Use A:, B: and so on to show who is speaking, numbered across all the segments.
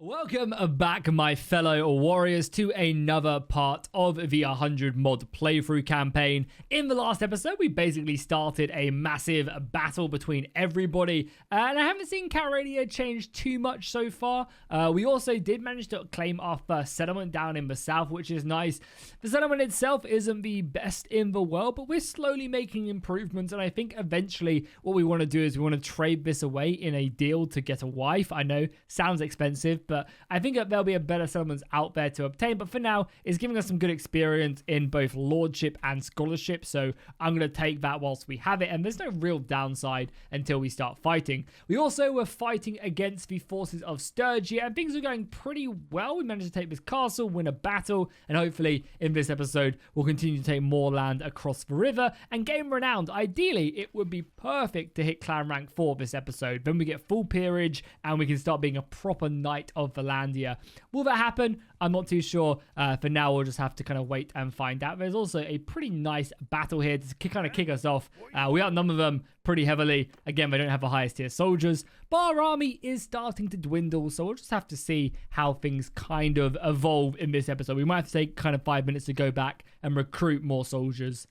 A: Welcome back, my fellow warriors, to another part of the 100 mod playthrough campaign. In the last episode, we basically started a massive battle between everybody, and I haven't seen Calradia change too much so far. We also did manage to claim our first settlement down in the south, which is nice. The settlement itself isn't the best in the world, but we're slowly making improvements, and I think eventually what we want to do is we want to trade this away in a deal to get a wife. I know, sounds expensive, but I think that there'll be a better settlements out there to obtain. But for now, it's giving us some good experience in both lordship and scholarship. So I'm going to take that whilst we have it. And there's no real downside until we start fighting. We also were fighting against the forces of Sturgia, and things are going pretty well. We managed to take this castle, win a battle, and hopefully in this episode, we'll continue to take more land across the river and gain renowned. Ideally, it would be perfect to hit clan rank 4 this episode. Then we get full peerage and we can start being a proper knight of the land here. Will that happen? I'm not too sure. For now, we'll just have to kind of wait and find out. There's also a pretty nice battle here to kind of kick us off. We outnumber them pretty heavily. Again, they don't have the highest tier soldiers, but our army is starting to dwindle, so we'll just have to see how things kind of evolve in this episode. We might have to take kind of 5 minutes to go back and recruit more soldiers.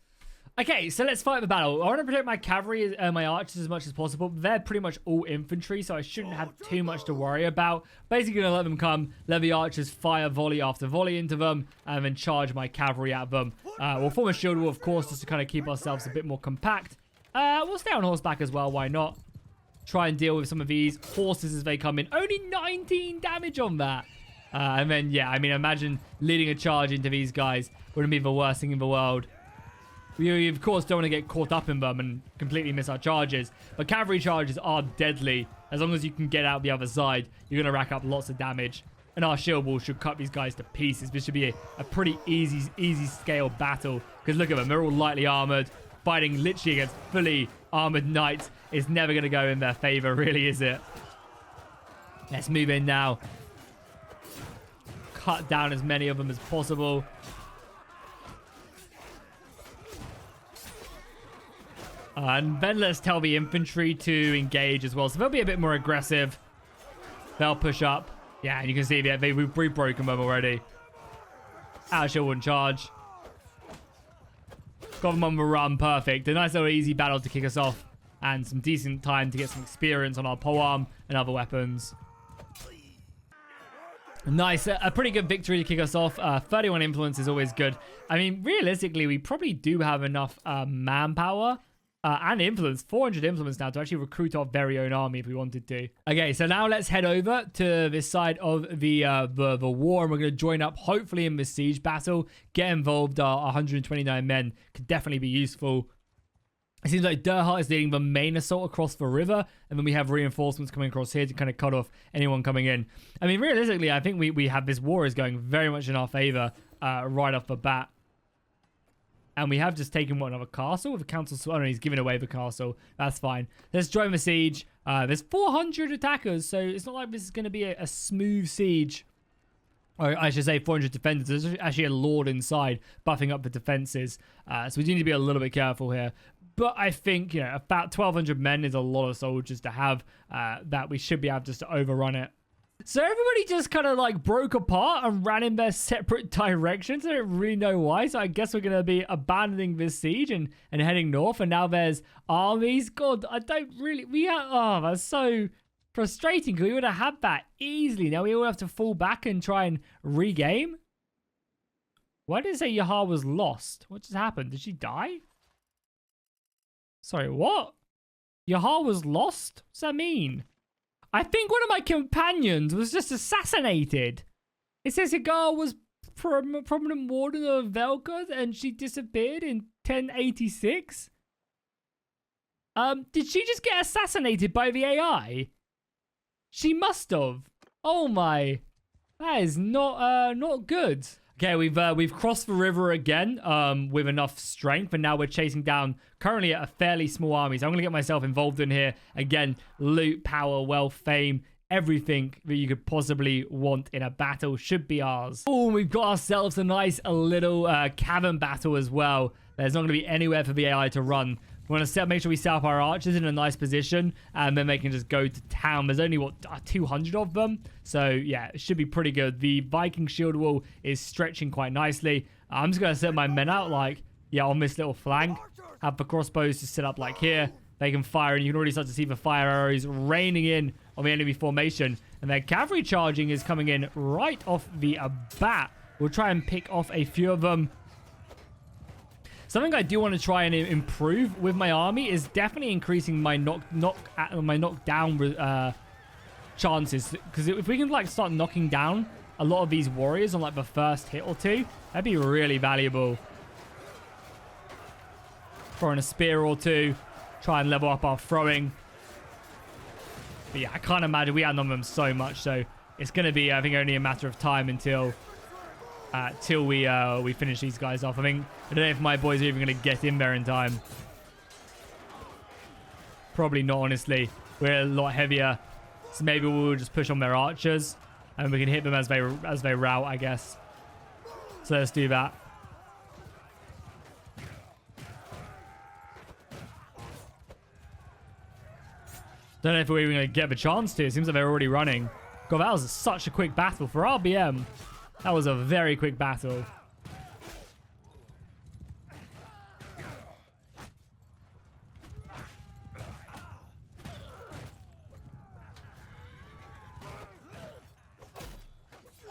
A: Okay, so let's fight the battle. I want to protect my cavalry and my archers as much as possible. They're pretty much all infantry, so I shouldn't have too much to worry about. Basically, going to let them come, let the archers fire volley after volley into them, and then charge my cavalry at them. We'll form a shield wall, of course, just to kind of keep ourselves a bit more compact. We'll stay on horseback as well, why not? Try and deal with some of these horses as they come in. Only 19 damage on that. And then, yeah, I mean, imagine leading a charge into these guys. Wouldn't be the worst thing in the world. We, of course, don't want to get caught up in them and completely miss our charges. But cavalry charges are deadly. As long as you can get out the other side, you're going to rack up lots of damage. And our shield wall should cut these guys to pieces. This should be a pretty easy scale battle. Because look at them. They're all lightly armored. Fighting literally against fully armored knights is never going to go in their favor, really, is it? Let's move in now. Cut down as many of them as possible. And then let's tell the infantry to engage as well. So they'll be a bit more aggressive. They'll push up. Yeah, and you can see we've broken them already. Our shield wouldn't charge. Got them on the run. Perfect. A nice little easy battle to kick us off. And some decent time to get some experience on our polearm and other weapons. Nice. A pretty good victory to kick us off. 31 influence is always good. I mean, realistically, we probably do have enough manpower. And influence, 400 influence now to actually recruit our very own army if we wanted to. Okay, so now let's head over to this side of the war, and we're going to join up, hopefully, in the siege battle. Get involved. Our 129 men could definitely be useful. It seems like Durhart is leading the main assault across the river, and then we have reinforcements coming across here to kind of cut off anyone coming in. I mean, realistically, I think we have this war is going very much in our favor right off the bat. And we have just taken, what, another castle with the council? Oh, no, he's giving away the castle. That's fine. Let's join the siege. There's 400 attackers, so it's not like this is going to be a smooth siege. Or I should say 400 defenders. There's actually a lord inside buffing up the defenses. So we do need to be a little bit careful here. But I think, you know, about 1,200 men is a lot of soldiers to have that we should be able just to overrun it. So everybody just kind of like broke apart and ran in their separate directions. I don't really know why. So I guess we're going to be abandoning this siege and heading north. And now there's armies. God, I don't really... that's so frustrating because we would have had that easily. Now we all have to fall back and try and regame. Why did it say Yahar was lost? What just happened? Did she die? Sorry, what? Yahar was lost? What's that mean? I think one of my companions was just assassinated. It says Hagar was prominent warden of Velka and she disappeared in 1086. Did she just get assassinated by the AI? She must have. Oh my. That is not good. Okay, we've crossed the river again with enough strength, and now we're chasing down currently a fairly small army. So I'm going to get myself involved in here. Again, loot, power, wealth, fame, everything that you could possibly want in a battle should be ours. Oh, we've got ourselves a nice little cavern battle as well. There's not going to be anywhere for the AI to run We want to make sure we set up our archers in a nice position, and then they can just go to town. There's only, what, 200 of them? So, yeah, it should be pretty good. The Viking shield wall is stretching quite nicely. I'm just going to set my men out, like, yeah, on this little flank. Have the crossbows to set up, like, here. They can fire, and you can already start to see the fire arrows raining in on the enemy formation. And their cavalry charging is coming in right off the bat. We'll try and pick off a few of them. Something I do want to try and improve with my army is definitely increasing my knockdown chances. Because if we can like start knocking down a lot of these warriors on like the first hit or two, that'd be really valuable. Throwing a spear or two, try and level up our throwing. But yeah, I can't imagine. We outnumber them so much, so it's going to be, I think, only a matter of time until we finish these guys off. I don't know if my boys are even going to get in there in time. Probably not, honestly. We're a lot heavier, so maybe we'll just push on their archers, and we can hit them as they rout, I guess. So let's do that. Don't know if we're even going to get the chance to. It seems like they're already running. God, that was such a quick battle for RBM. That was a very quick battle.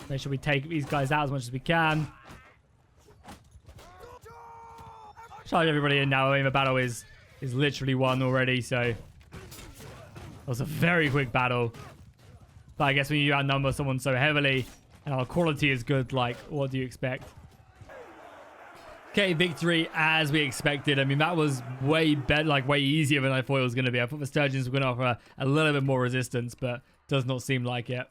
A: Make sure we take these guys out as much as we can. Charge everybody in now. I mean, the battle is literally won already, so it was a very quick battle. But I guess when you outnumber someone so heavily and our quality is good, like, what do you expect? Okay, victory as we expected. I mean, that was way better, like way easier than I thought it was going to be. I thought the Sturgians were going to offer a little bit more resistance, but does not seem like it.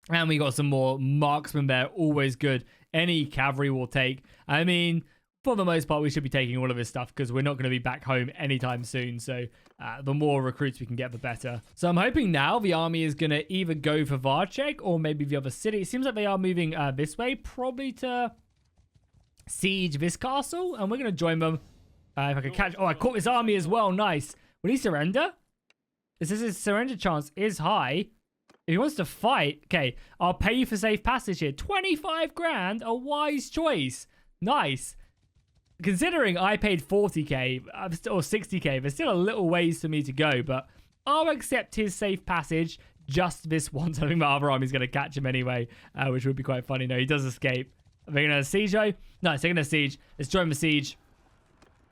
A: And we got some more marksmen there. Always good. Any cavalry will take. I mean, for the most part, we should be taking all of this stuff because we're not going to be back home anytime soon. So the more recruits we can get, the better. So I'm hoping now the army is going to either go for Varchek or maybe the other city. It seems like they are moving this way, probably to siege this castle. And we're going to join them. If I can catch... Oh, I caught this army as well. Nice. Will he surrender? It says his surrender chance is high. If he wants to fight, okay, I'll pay you for safe passage here. 25 grand, a wise choice. Nice. Considering I paid 40k or 60k, there's still a little ways for me to go, but I'll accept his safe passage just this once. I think my other army's going to catch him anyway, which would be quite funny. No, he does escape. Are they going to siege though? No, it's going to siege. Let's join the siege.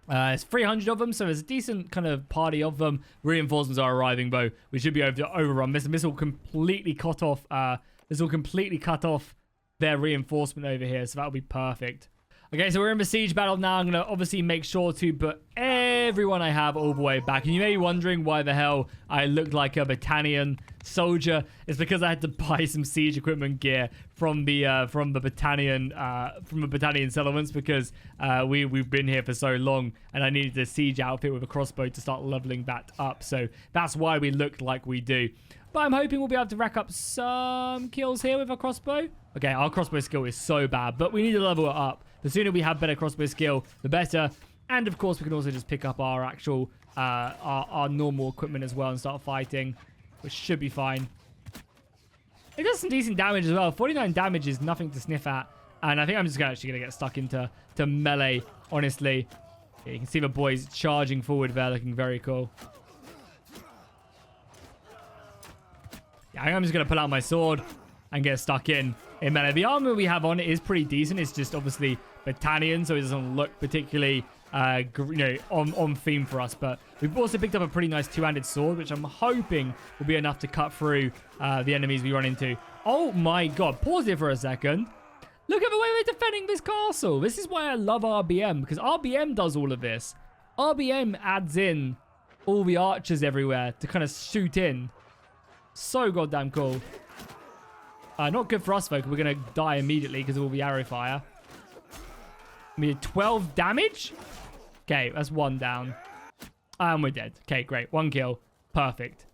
A: It's 300 of them, so there's a decent kind of party of them. Reinforcements are arriving, though. We should be able to overrun this. And this will completely cut off. Their reinforcement over here, so that'll be perfect. Okay, so we're in the siege battle now. I'm going to obviously make sure to put everyone I have all the way back. And you may be wondering why the hell I look like a battalion soldier. It's because I had to buy some siege equipment gear from the battalion settlements because we've been here for so long and I needed a siege outfit with a crossbow to start leveling that up. So that's why we look like we do. But I'm hoping we'll be able to rack up some kills here with our crossbow. Okay, our crossbow skill is so bad, but we need to level it up. The sooner we have better crossbow skill, the better. And of course, we can also just pick up our actual, our normal equipment as well and start fighting, which should be fine. It does some decent damage as well. 49 damage is nothing to sniff at. And I think I'm just actually going to get stuck into melee, honestly. Yeah, you can see the boys charging forward there, looking very cool. Yeah, I think I'm just going to pull out my sword and get stuck in melee. The armor we have on it is pretty decent. It's just obviously battalion, so it doesn't look particularly on theme for us. But we've also picked up a pretty nice two-handed sword, which I'm hoping will be enough to cut through the enemies we run into. Oh my god, pause it for a second. Look at the way we're defending this castle. This is why I love RBM, because RBM does all of this. RBM adds in all the archers everywhere to kind of shoot in. So goddamn cool. Not good for us, though, because we're going to die immediately because of all the arrow fire. We did 12 damage. Okay, that's one down. And we're dead. Okay, great. One kill. Perfect.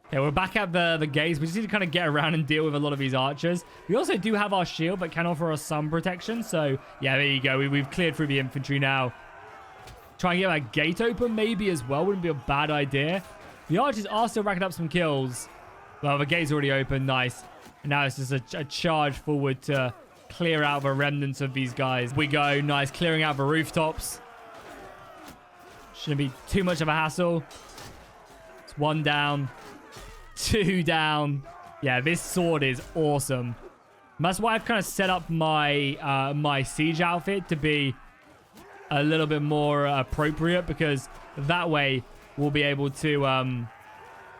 A: Okay, we're back at the gates. We just need to kind of get around and deal with a lot of these archers. We also do have our shield, but can offer us some protection. So, yeah, there you go. We've cleared through the infantry now. Try and get that gate open maybe as well. Wouldn't be a bad idea. The archers are still racking up some kills. Well, the gate's already open. Nice. And now it's just a charge forward to clear out the remnants of these guys. We go. Nice. Clearing out the rooftops. Shouldn't be too much of a hassle. It's 1 down. 2 down. Yeah, this sword is awesome. And that's why I've kind of set up my my siege outfit to be a little bit more appropriate, because that way we'll be able to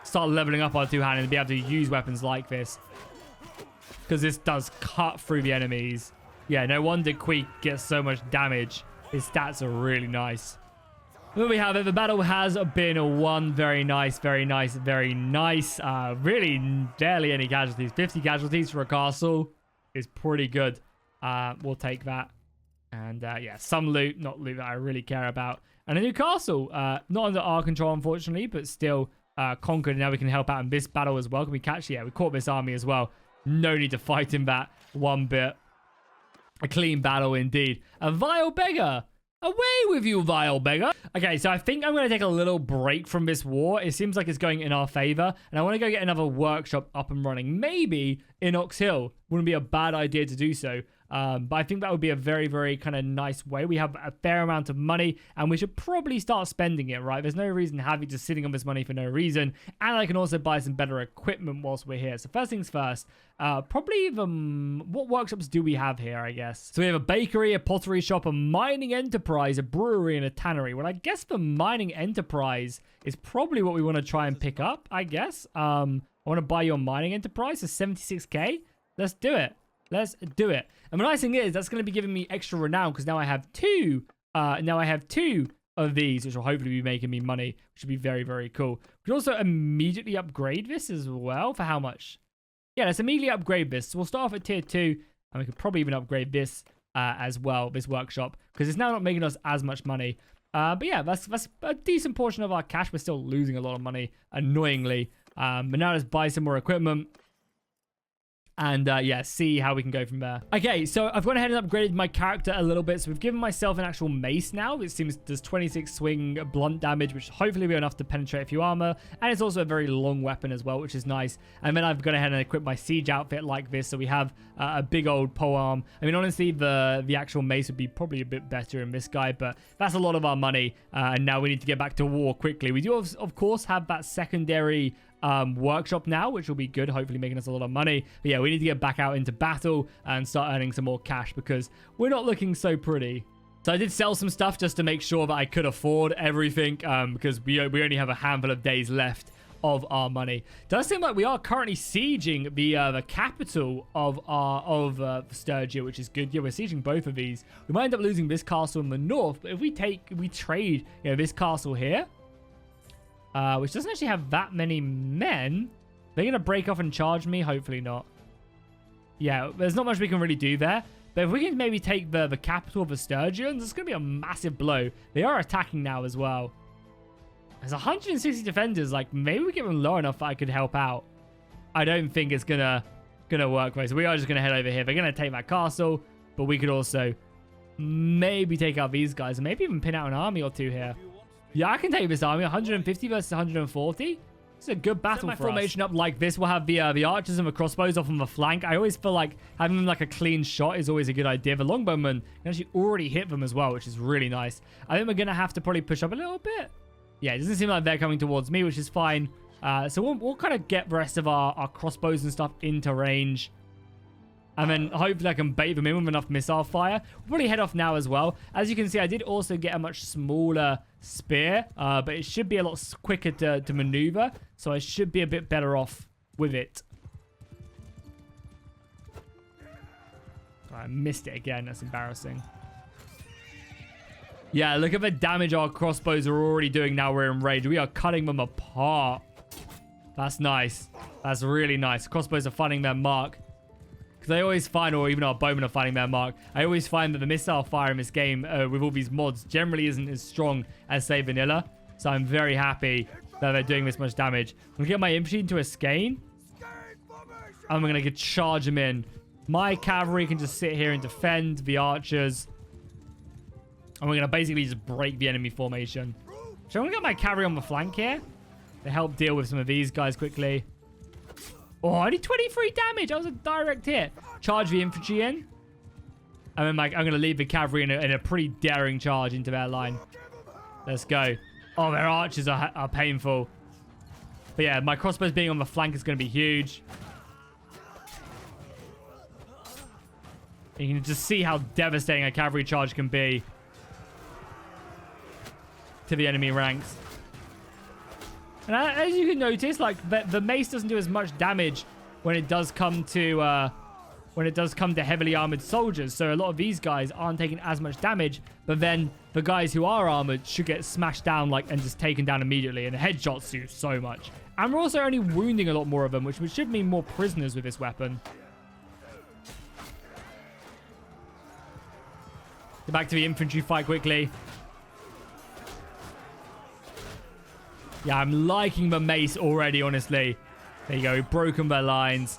A: start leveling up our two-handed and be able to use weapons like this, because this does cut through the enemies. Yeah, no wonder Queek gets so much damage. His stats are really nice. There we have it. The battle has been won. Very nice, very nice, very nice. Really barely any casualties. 50 casualties for a castle is pretty good. We'll take that. And yeah, some loot, not loot that I really care about. And a new castle. Not under our control, unfortunately, but still conquered. Now we can help out in this battle as well. Can we catch? Yeah, we caught this army as well. No need to fight in that one bit. A clean battle indeed. A vile beggar. Away with you, vile beggar. Okay, so I think I'm going to take a little break from this war. It seems like it's going in our favor. And I want to go get another workshop up and running. Maybe in Ox Hill. Wouldn't be a bad idea to do so. But I think that would be a very, very kind of nice way. We have a fair amount of money, and we should probably start spending it, right? There's no reason having just sitting on this money for no reason. And I can also buy some better equipment whilst we're here. So first things first, probably what workshops do we have here, I guess? So we have a bakery, a pottery shop, a mining enterprise, a brewery, and a tannery. Well, I guess the mining enterprise is probably what we want to try and pick up, I guess. I want to buy your mining enterprise for 76k. Let's do it. Let's do it. And the nice thing is that's going to be giving me extra renown, because now I have two. Now I have 2 of these, which will hopefully be making me money, which would be very, very cool. We can also immediately upgrade this as well. For how much? Yeah, let's immediately upgrade this. So we'll start off at tier 2, and we could probably even upgrade this as well, this workshop, because it's now not making us as much money. But yeah, that's a decent portion of our cash. We're still losing a lot of money, annoyingly. But now let's buy some more equipment. And yeah, see how we can go from there. Okay, so I've gone ahead and upgraded my character a little bit. So we've given myself an actual mace now. It seems does 26 swing blunt damage, which hopefully will be enough to penetrate a few armor. And it's also a very long weapon as well, which is nice. And then I've gone ahead and equipped my siege outfit like this. So we have a big old polearm. I mean, honestly, the actual mace would be probably a bit better in this guy, but that's a lot of our money. And now we need to get back to war quickly. We do, of course, have that secondary workshop now, which will be good, hopefully making us a lot of money. But yeah, we need to get back out into battle and start earning some more cash, because we're not looking so pretty. So I did sell some stuff just to make sure that I could afford everything, because we only have a handful of days left of our money. Does seem like we are currently sieging the capital of Sturgia, which is good. Yeah, we're sieging both of these. We might end up losing this castle in the north, but if we trade, you know, this castle here, which doesn't actually have that many men. They're going to break off and charge me? Hopefully not. Yeah, there's not much we can really do there. But if we can maybe take the capital of the Sturgians, it's going to be a massive blow. They are attacking now as well. There's 160 defenders. Like, maybe we get them low enough that I could help out. I don't think it's going to work, right? So we are just going to head over here. They're going to take that castle. But we could also maybe take out these guys. And maybe even pin out an army or two here. Yeah, I can take this army. 150 versus 140. It's a good battle. Set my formation up like this. We'll have the archers and the crossbows off on the flank. I always feel like having them like a clean shot is always a good idea. The longbowmen can actually already hit them as well, which is really nice. I think we're going to have to probably push up a little bit. Yeah, it doesn't seem like they're coming towards me, which is fine. So we'll kind of get the rest of our crossbows and stuff into range. And then hopefully I can bait them in with enough missile fire. We'll probably head off now as well. As you can see, I did also get a much smaller spear. But it should be a lot quicker to maneuver. So I should be a bit better off with it. I missed it again. That's embarrassing. Yeah, look at the damage our crossbows are already doing now we're in range. We are cutting them apart. That's nice. That's really nice. Crossbows are finding their mark. Because I always find, or even our bowmen are finding their mark, I always find that the missile fire in this game with all these mods generally isn't as strong as, say, vanilla. So I'm very happy that they're doing this much damage. I'm going to get my infantry into a skein. I'm going to charge them in. My cavalry can just sit here and defend the archers. And we're going to basically just break the enemy formation. So I'm going to get my cavalry on the flank here to help deal with some of these guys quickly. Oh, only 23 damage. That was a direct hit. Charge the infantry in. And then I'm going to leave the cavalry in a pretty daring charge into their line. Let's go. Oh, their archers are painful. But yeah, my crossbows being on the flank is going to be huge. You can just see how devastating a cavalry charge can be to the enemy ranks. And as you can notice, like the mace doesn't do as much damage when it does come to heavily armored soldiers. So a lot of these guys aren't taking as much damage, but then the guys who are armored should get smashed down and just taken down immediately. And headshots do so much. And we're also only wounding a lot more of them, which should mean more prisoners with this weapon. Get back to the infantry fight quickly. Yeah, I'm liking the mace already, honestly. There you go. We've broken their lines.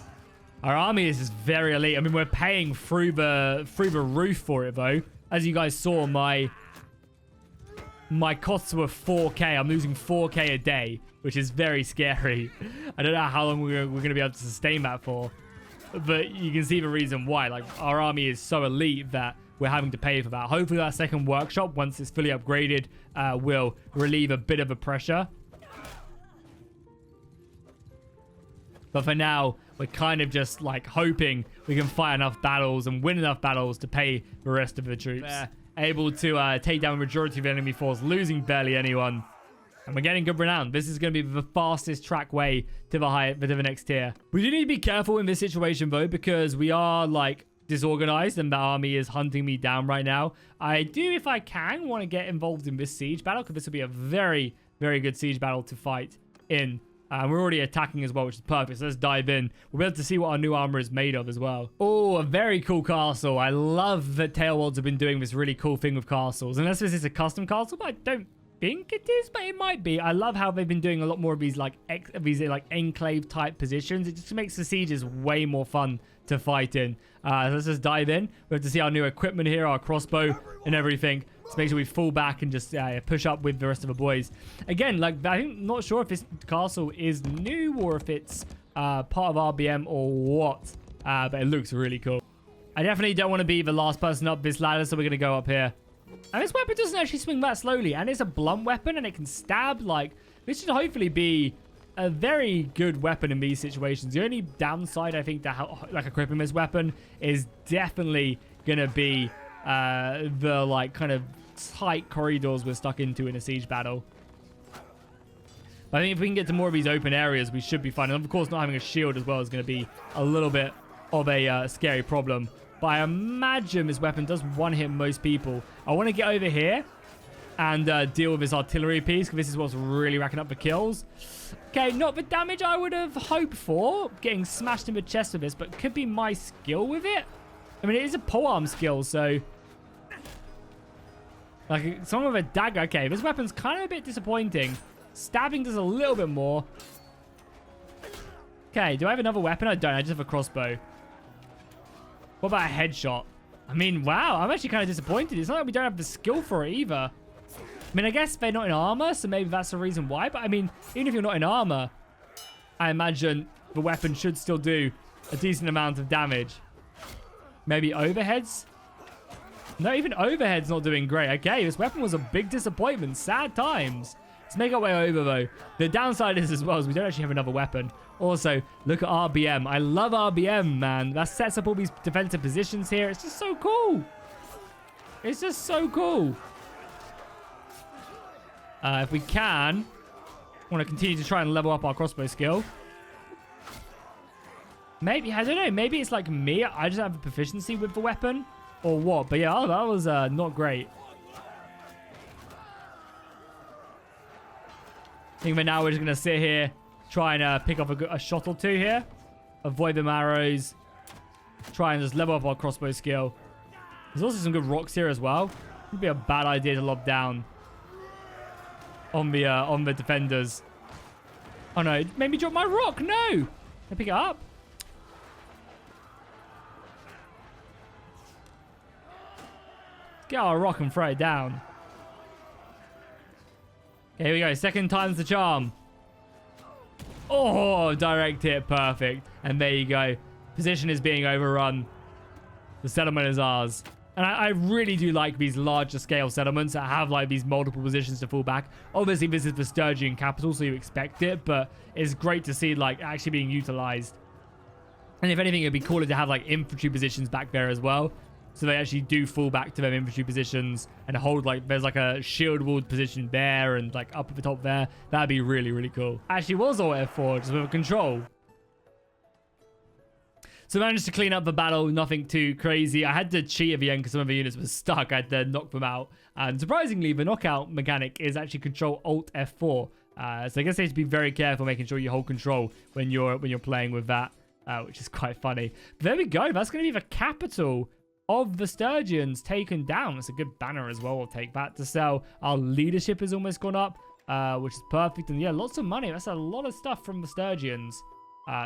A: Our army is just very elite. I mean, we're paying through the roof for it, though. As you guys saw, my costs were 4k. I'm losing 4k a day, which is very scary. I don't know how long we're going to be able to sustain that for. But you can see the reason why. Like, our army is so elite that we're having to pay for that. Hopefully, that second workshop, once it's fully upgraded, will relieve a bit of the pressure. But for now, we're kind of just like hoping we can fight enough battles and win enough battles to pay the rest of the troops. They're able to take down the majority of the enemy force, losing barely anyone. And we're getting good renown. This is going to be the fastest track way to the next tier. We do need to be careful in this situation, though, because we are like disorganized and the army is hunting me down right now. I do, if I can, want to get involved in this siege battle, because this will be a very, very good siege battle to fight in. We're already attacking as well, which is perfect. So let's dive in. We'll be able to see what our new armor is made of as well. Oh, a very cool castle. I love that Tailworlds have been doing this really cool thing with castles. Unless this is a custom castle, but I don't think it is, but it might be. I love how they've been doing a lot more of these like enclave type positions. It just makes the sieges way more fun to fight in. So let's just dive in. We have to see our new equipment here, our crossbow and everything. Let's make sure we fall back and just push up with the rest of the boys. Again, like, I'm not sure if this castle is new or if it's part of RBM or what. But it looks really cool. I definitely don't want to be the last person up this ladder, so we're going to go up here. And this weapon doesn't actually swing that slowly. And it's a blunt weapon and it can stab. Like, this should hopefully be a very good weapon in these situations. The only downside, I think, to like equipping this weapon is definitely going to be the like kind of tight corridors we're stuck into in a siege battle. But I think if we can get to more of these open areas, we should be fine. And of course, not having a shield as well is going to be a little bit of a scary problem. But I imagine this weapon does one-hit most people. I want to get over here and deal with this artillery piece, because this is what's really racking up the kills. Okay, not the damage I would have hoped for, getting smashed in the chest with this, but could be my skill with it. I mean, it is a polearm skill, so like someone with a dagger. Okay, this weapon's kind of a bit disappointing. Stabbing does a little bit more. Okay, do I have another weapon? I don't. I just have a crossbow. What about a headshot? I mean, wow, I'm actually kind of disappointed. It's not like we don't have the skill for it either. I mean, I guess they're not in armor, so maybe that's the reason why. But I mean, even if you're not in armor, I imagine the weapon should still do a decent amount of damage. Maybe overheads? No, even overhead's not doing great. Okay, this weapon was a big disappointment. Sad times. Let's make our way over, though. The downside is, as well, is we don't actually have another weapon. Also, look at RBM. I love RBM, man. That sets up all these defensive positions here. It's just so cool. It's just so cool. If we can, I want to continue to try and level up our crossbow skill. Maybe, I don't know. Maybe it's like me. I just have a proficiency with the weapon or what. But yeah, that was not great. I think for now we're just going to sit here, try and pick up a shot or two here. Avoid them arrows. Try and just level up our crossbow skill. There's also some good rocks here as well. Would be a bad idea to lob down on the defenders. Oh no, it made me drop my rock. No. Can I pick it up? Get our rock and throw it down. Okay, here we go. Second time's the charm. Oh, direct hit. Perfect. And there you go. Position is being overrun. The settlement is ours. And I really do like these larger scale settlements that have like these multiple positions to fall back. Obviously, this is the Sturgian capital, so you expect it, but it's great to see like actually being utilized. And if anything, it'd be cooler to have like infantry positions back there as well. So they actually do fall back to their infantry positions and hold like, there's like a shield walled position there and like up at the top there. That'd be really, really cool. Actually was all F4, just with control. So I managed to clean up the battle, nothing too crazy. I had to cheat at the end because some of the units were stuck. I had to knock them out. And surprisingly, the knockout mechanic is actually Control Alt F4. So I guess you have to be very careful making sure you hold control when you're playing with that, which is quite funny. But there we go. That's going to be the capital of the Sturgians taken down. It's a good banner as well. We'll take that to sell. Our leadership has almost gone up, which is perfect. And yeah, lots of money. That's a lot of stuff from the Sturgians.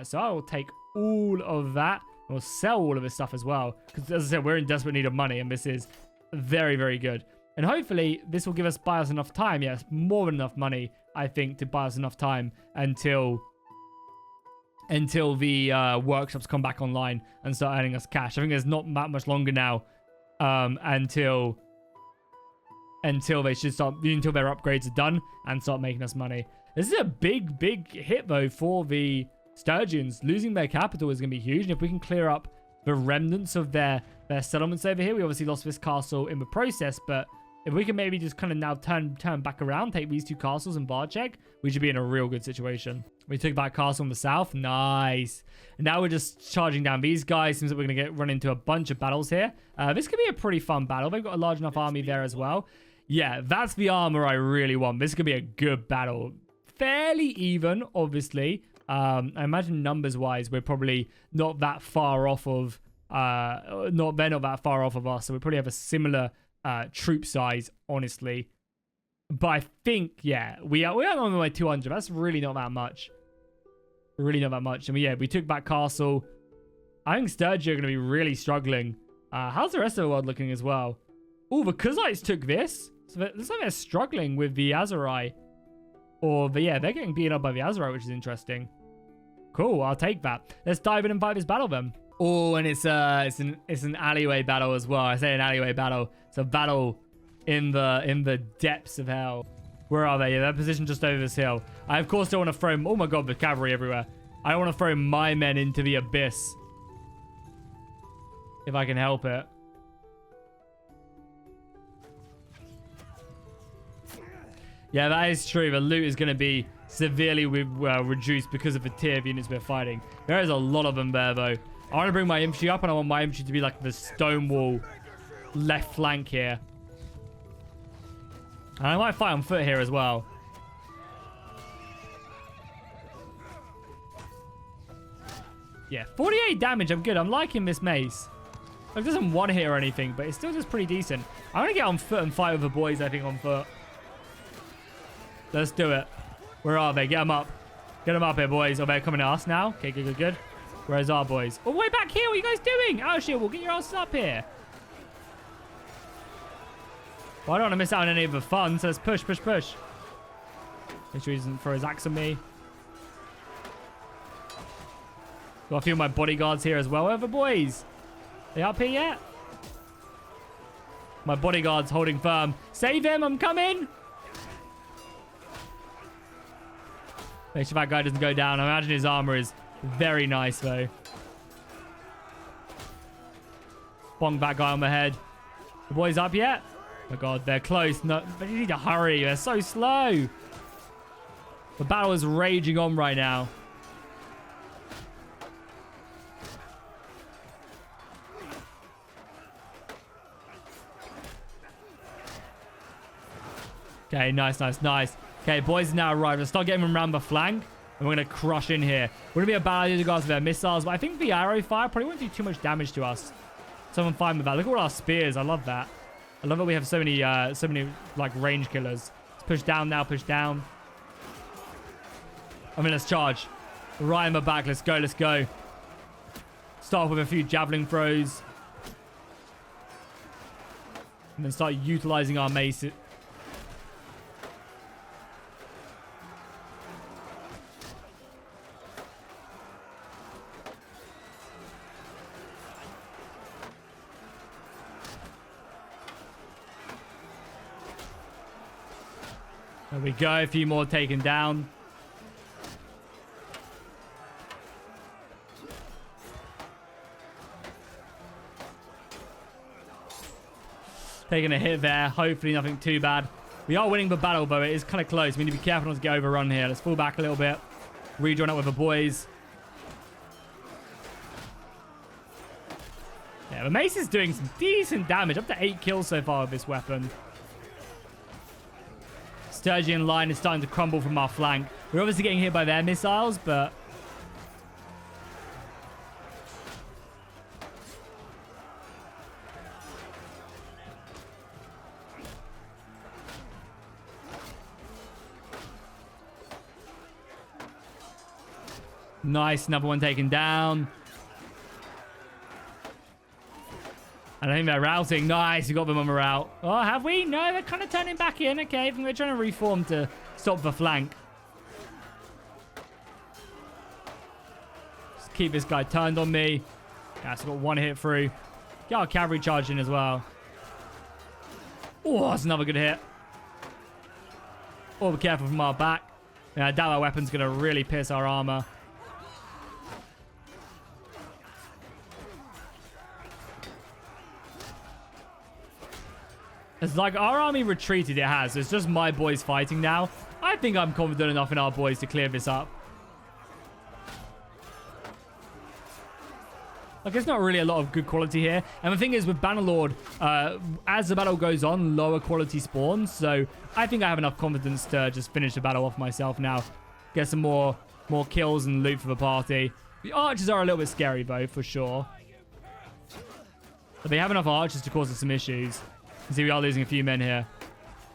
A: So I will take all of that. We'll sell all of this stuff as well. Because as I said, we're in desperate need of money. And this is very, very good. And hopefully this will buy us enough time. Yes, more than enough money, I think, to buy us enough time until the workshops come back online and start earning us cash. I think there's not that much longer now until they should start, until their upgrades are done and start making us money. This is a big hit though for the Sturgians. Losing their capital is going to be huge, and if we can clear up the remnants of their settlements over here, we obviously lost this castle in the process, but if we can maybe just kind of now turn back around, take these two castles and bar check, we should be in a real good situation. We took back castle in the south. Nice. And now we're just charging down these guys. Seems like we're going to run into a bunch of battles here. This could be a pretty fun battle. They've got a large enough army there as well. Yeah, that's the armor I really want. This could be a good battle. Fairly even, obviously. I imagine numbers-wise, we're probably not that far off of... they're not that far off of us. So we probably have a similar troop size, honestly. But I think, yeah, we are on the way 200. That's really not that much. Really not that much. And we took back castle. I think Sturgia are going to be really struggling. How's the rest of the world looking as well? Oh, the Kuzites took this. So it looks like they're struggling with the Azurai. Yeah, they're getting beaten up by the Azurai, which is interesting. Cool, I'll take that. Let's dive in and fight this battle then. Oh, and it's an alleyway battle as well. I say an alleyway battle. It's a battle in the depths of hell. Where are they? Yeah, they're positioned just over this hill. I, of course, don't want to throw... Oh, my God, the cavalry everywhere. I don't want to throw my men into the abyss. If I can help it. Yeah, that is true. The loot is going to be severely reduced because of the tier of units we're fighting. There is a lot of them there, though. I want to bring my infantry up, and I want my infantry to be like the stonewall left flank here. And I might fight on foot here as well. Yeah, 48 damage. I'm good. I'm liking this mace. It doesn't one hit or anything, but it still does pretty decent. I want to get on foot and fight with the boys, I think, on foot. Let's do it. Where are they? Get them up. Get them up here, boys. Oh, they're coming to us now. Okay, good. Where's our boys? Oh, way back here. What are you guys doing? Oh, shit. Well, get your asses up here. Well, I don't want to miss out on any of the fun, so let's push. Make sure he doesn't throw his axe at me. Got a few of my bodyguards here as well. Where are the boys? They up here yet? My bodyguard's holding firm. Save him. I'm coming. Make sure that guy doesn't go down. I imagine his armor is very nice, though. Bonk that guy on the head. The boys up yet? Oh my God, they're close. No, but you need to hurry. They're so slow. The battle is raging on right now. Okay, nice. Okay, boys now arrived. Let's start getting them around the flank. And we're going to crush in here. We're going to be a bad idea to go after their missiles. But I think the arrow fire probably won't do too much damage to us. So I'm fine with that. Look at all our spears. I love that. I love that we have so many like range killers. Let's push down now. Push down. I mean, let's charge. Right in the back. Let's go. Start off with a few javelin throws. And then start utilizing our mace. There we go. A few more taken down. Taking a hit there. Hopefully nothing too bad. We are winning the battle, though. It is kind of close. We need to be careful not to get overrun here. Let's fall back a little bit. Rejoin up with the boys. Yeah, the mace is doing some decent damage. Up to 8 kills so far with this weapon. Sturgian line is starting to crumble from our flank. We're obviously getting hit by their missiles, but... Nice, another one taken down. I don't think they're routing. Nice, we got them on a rout. Oh, have we? No, they're kind of turning back in. Okay, I think they're trying to reform to stop the flank. Just keep this guy turned on me. Yeah, so got one hit through. Get our cavalry charged in as well. Oh, that's another good hit. Oh, be careful from our back. Yeah, I doubt our weapon's going to really pierce our armor. It's like our army retreated, it has. So it's just my boys fighting now. I think I'm confident enough in our boys to clear this up. Like, it's not really a lot of good quality here. And the thing is, with Bannerlord, as the battle goes on, lower quality spawns. So I think I have enough confidence to just finish the battle off myself now. Get some more kills and loot for the party. The archers are a little bit scary, though, for sure. But they have enough archers to cause us some issues. You see, we are losing a few men here.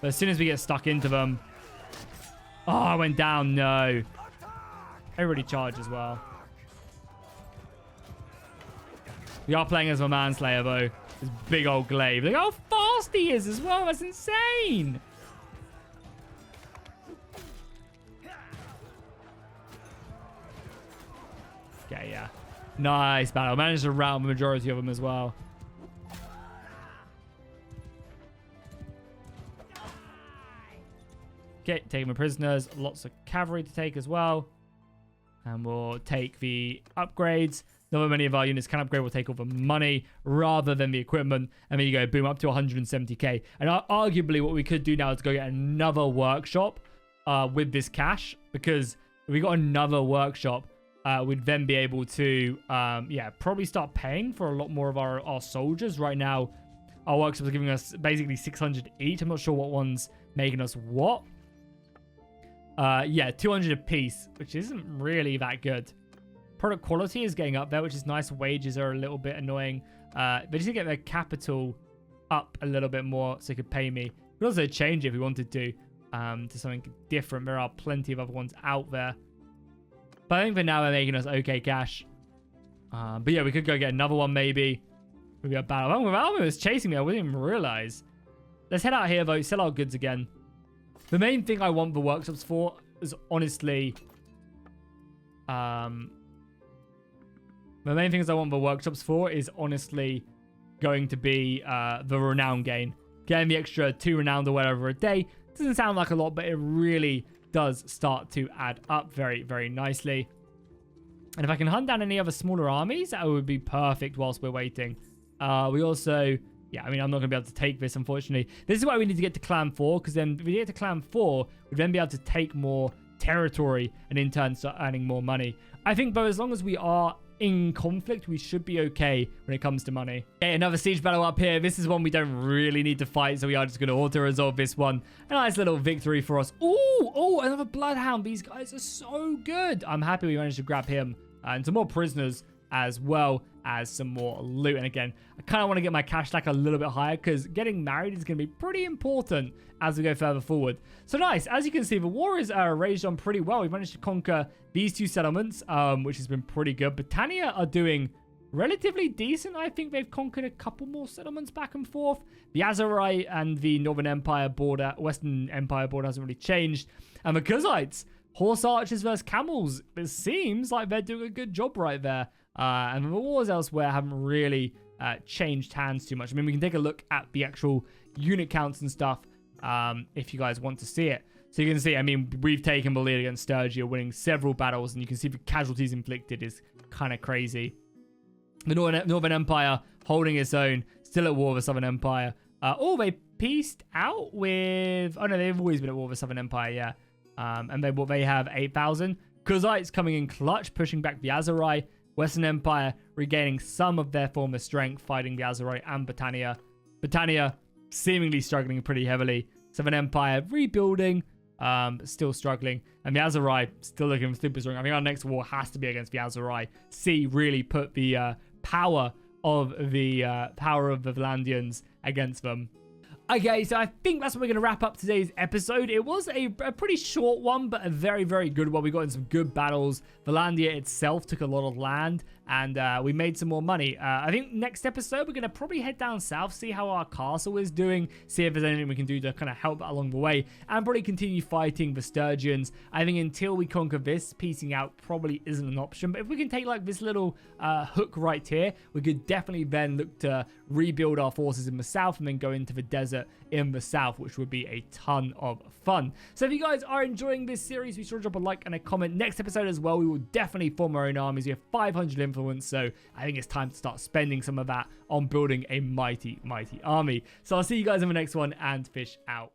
A: But as soon as we get stuck into them... Oh, I went down. No. Everybody charged as well. We are playing as a manslayer, though. This big old glaive. Look how fast he is as well. That's insane. Okay, yeah. Nice battle. Managed to rout the majority of them as well. Okay, taking the prisoners. Lots of cavalry to take as well. And we'll take the upgrades. Not many of our units can upgrade. We'll take all the money rather than the equipment. And then you go, boom, up to 170k. And arguably what we could do now is go get another workshop with this cash. Because if we got another workshop, we'd then be able to, yeah, probably start paying for a lot more of our soldiers. Right now, our workshops are giving us basically 600 each. I'm not sure what one's making us what. Yeah, 200 a piece, which isn't really that good. Product quality is getting up there, which is nice. Wages are a little bit annoying. They just need to get their capital up a little bit more so they could pay me. We could also change it if we wanted to something different. There are plenty of other ones out there. But I think for now they're making us okay cash. But yeah, we could go get another one maybe. Maybe a battle. Oh, Alvin was chasing me. I didn't even realize. Let's head out here though. Sell our goods again. The main thing I want the workshops for is honestly... the main things I want the workshops for is honestly going to be the renown gain. Getting the extra 2 renown or whatever a day. Doesn't sound like a lot, but it really does start to add up very, very nicely. And if I can hunt down any other smaller armies, that would be perfect whilst we're waiting. We also... Yeah, I mean, I'm not going to be able to take this, unfortunately. This is why we need to get to Clan 4, because then if we get to Clan 4, we'd then be able to take more territory and in turn start earning more money. I think, though, as long as we are in conflict, we should be okay when it comes to money. Okay, another siege battle up here. This is one we don't really need to fight, so we are just going to auto-resolve this one. A nice little victory for us. Oh, another Bloodhound. These guys are so good. I'm happy we managed to grab him and some more prisoners as well as some more loot. And again, I kind of want to get my cash stack a little bit higher because getting married is going to be pretty important as we go further forward. So nice. As you can see, the war is raged on pretty well. We've managed to conquer these 2 settlements, which has been pretty good. Britannia are doing relatively decent. I think they've conquered a couple more settlements back and forth. The Azerite and the Northern Empire border, Western Empire border hasn't really changed. And the Kuzites, horse archers versus camels. It seems like they're doing a good job right there. And the wars elsewhere haven't really changed hands too much. I mean, we can take a look at the actual unit counts and stuff if you guys want to see it. So you can see, I mean, we've taken the lead against Sturgia, winning several battles, and you can see the casualties inflicted is kind of crazy. The Northern Empire holding its own, still at war with the Southern Empire. Oh, they pieced out with... Oh, no, they've always been at war with the Southern Empire, yeah. And they have 8,000. Kuzites coming in clutch, pushing back the Azerite. Western Empire regaining some of their former strength, fighting the Azerite and Britannia. Britannia seemingly struggling pretty heavily. Southern Empire rebuilding, but still struggling. And the Azerite still looking super strong. I think our next war has to be against the Azerite. C really put the power of the Valandians against them. Okay, so I think that's what we're going to wrap up today's episode. It was a pretty short one, but a very, very good one. We got in some good battles. Valandia itself took a lot of land, and we made some more money. I think next episode, we're going to probably head down south, see how our castle is doing, see if there's anything we can do to kind of help along the way, and probably continue fighting the Sturgians. I think until we conquer this, piecing out probably isn't an option, but if we can take like this little hook right here, we could definitely then look to rebuild our forces in the south and then go into the desert in the south, which would be a ton of fun. So if you guys are enjoying this series, be sure to drop a like and a comment. Next episode as well, we will definitely form our own armies. We have 500 influence, so I think it's time to start spending some of that on building a mighty, mighty army. So I'll see you guys in the next one, and fish out.